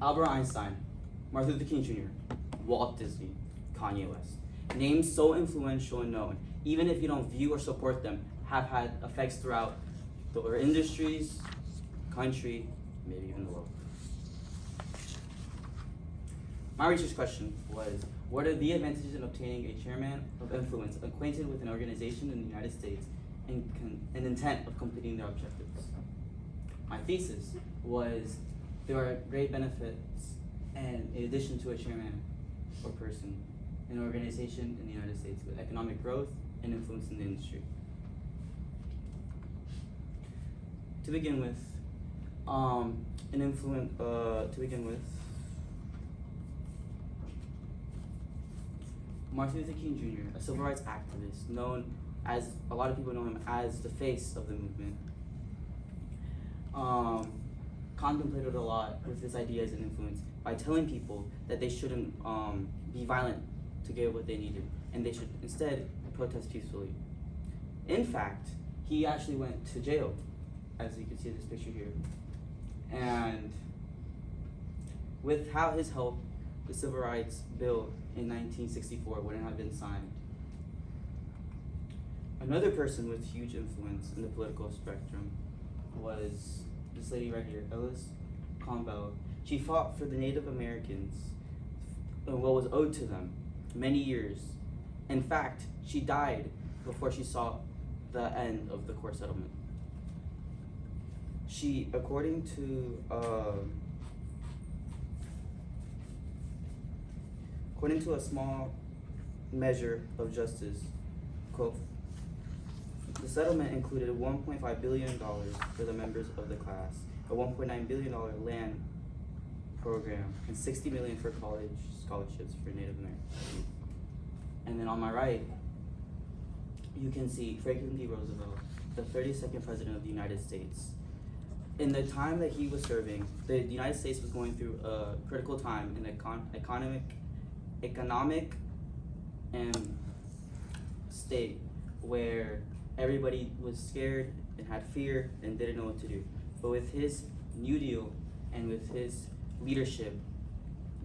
Albert Einstein, Martin Luther King Jr., Walt Disney, Kanye West. Names so influential and known, even if you don't view or support them, have had effects throughout our industries, country, maybe even the world. My research question was, what are the advantages in obtaining a chairman of influence acquainted with an organization in the United States and intent of completing their objectives? My thesis was, there are great benefits and in addition to a chairman or person in an organization in the United States with economic growth and influence in the industry. To begin with, Martin Luther King Jr., a civil rights activist, known as, a lot of people know him as the face of the movement, contemplated a lot with his ideas and influence by telling people that they shouldn't be violent to get what they needed, and they should instead protest peacefully. In fact, he actually went to jail, as you can see in this picture here. And without his help, the Civil Rights Bill in 1964 wouldn't have been signed. Another person with huge influence in the political spectrum was this lady right here, Alice Campbell. She fought for the Native Americans and what was owed to them many years. In fact, she died before she saw the end of the court settlement. She, according to a small measure of justice, quote, the settlement included $1.5 billion for the members of the class, a $1.9 billion land program, and $60 million for college scholarships for Native Americans. And then on my right, you can see Franklin D. Roosevelt, the 32nd President of the United States. In the time that he was serving, the United States was going through a critical time in economic and state where everybody was scared and had fear and didn't know what to do. But with his New Deal and with his leadership,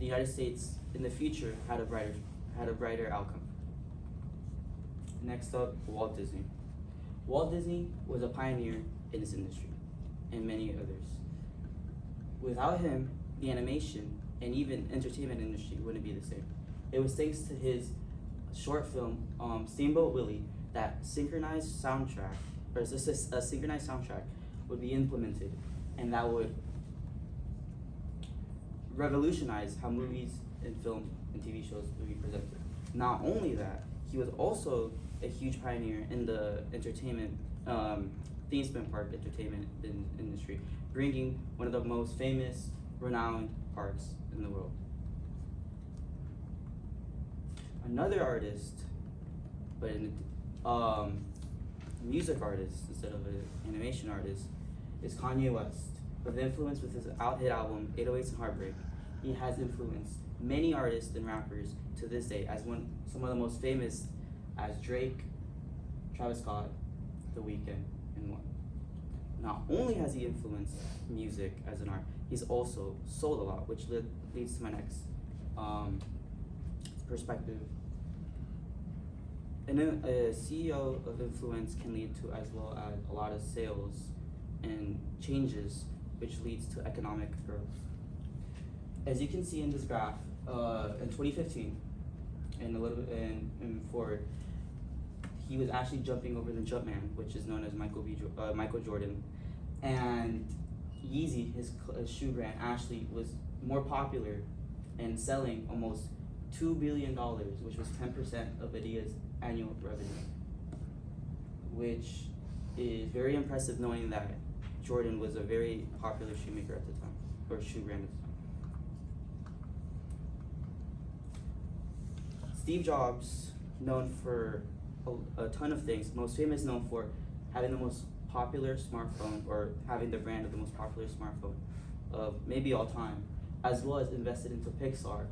the United States in the future had a brighter outcome. Next up, Walt Disney. Walt Disney was a pioneer in this industry and many others. Without him, the animation and even entertainment industry wouldn't be the same. It was thanks to his short film, Steamboat Willie, that a synchronized soundtrack would be implemented, and that would revolutionize how movies and film and TV shows would be presented. Not only that, he was also a huge pioneer in the entertainment, theme park entertainment industry, bringing one of the most famous, renowned parks in the world. Another artist, but music artist instead of an animation artist, is Kanye West. With influence with his hit album 808s and Heartbreak, he has influenced many artists and rappers to this day, as some of the most famous as Drake, Travis Scott, The Weeknd, and more. Not only has he influenced music as an art, he's also sold a lot, which leads to my next perspective. And then a CEO of influence can lead to as well as a lot of sales and changes, which leads to economic growth. As you can see in this graph, in 2015, and a little bit in forward, he was actually jumping over the Jumpman, which is known as Michael Jordan, and Yeezy, his shoe brand, actually was more popular and selling almost $2 billion, which was 10% of Adidas' annual revenue, which is very impressive knowing that Jordan was a very popular shoemaker at the time, or shoe brand at the time. Steve Jobs, known for a ton of things, most famous known for having the most popular smartphone, or having the brand of the most popular smartphone of maybe all time, as well as invested into Pixar,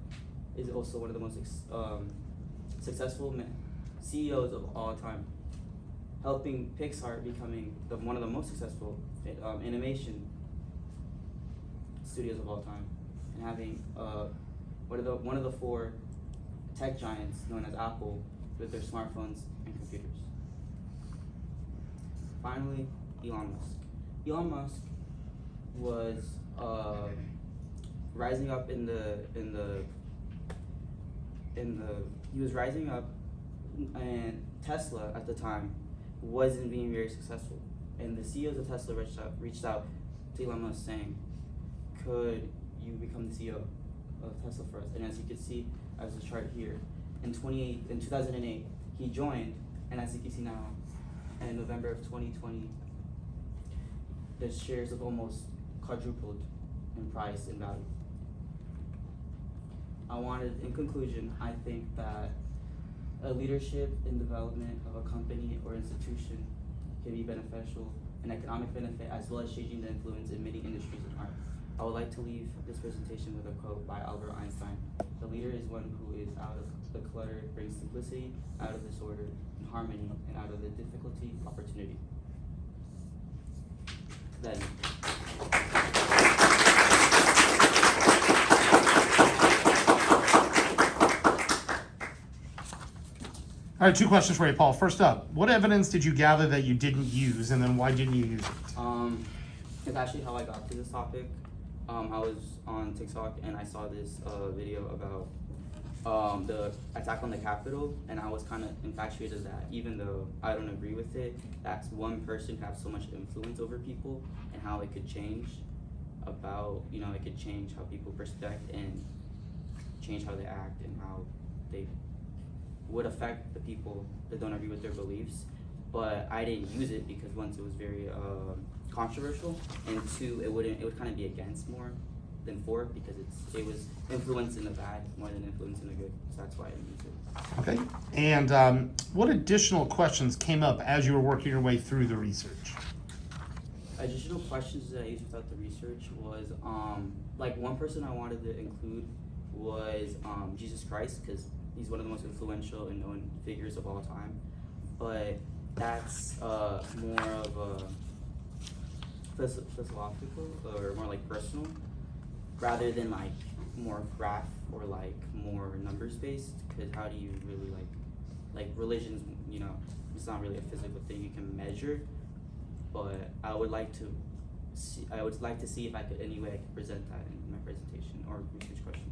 is also one of the most successful CEOs of all time, helping Pixar becoming one of the most successful animation studios of all time. and having one of the four tech giants known as Apple with their smartphones and computers. Finally, Elon Musk. Elon Musk was rising up he was rising up, and Tesla at the time wasn't being very successful. And the CEOs of Tesla reached out to Elon Musk saying, could you become the CEO of Tesla for us? And as you can see, as the chart here, in 2008, he joined, and as you can see now, in November of 2020, the shares have almost quadrupled in price and value. In conclusion, I think that a leadership and development of a company or institution can be beneficial, an economic benefit, as well as changing the influence in many industries and art. I would like to leave this presentation with a quote by Albert Einstein. The leader is one who is out of the clutter, brings simplicity, out of disorder, and harmony, and out of the difficulty, opportunity. Then. All right, 2 questions for you, Paul. First up, what evidence did you gather that you didn't use, and then why didn't you use it? It's actually how I got to this topic. I was on TikTok and I saw this video about the attack on the Capitol, and I was kind of infatuated that even though I don't agree with it, that one person can have so much influence over people and how it could change it could change how people perspect and change how they act and how they would affect the people that don't agree with their beliefs. But I didn't use it because once it was very controversial, and two, it would kind of be against more than for, because it was influence in the bad more than influence in the good. So that's why I didn't use it. Okay. And what additional questions came up as you were working your way through the research? Additional questions that I used without the research was like one person I wanted to include was Jesus Christ, because he's one of the most influential and known figures of all time. But that's more of a philosophical or more like personal, rather than like more graph or like more numbers based. Because how do you really like religion's, it's not really a physical thing you can measure. But I would like to see if I could, any way I could present that in my presentation or research question.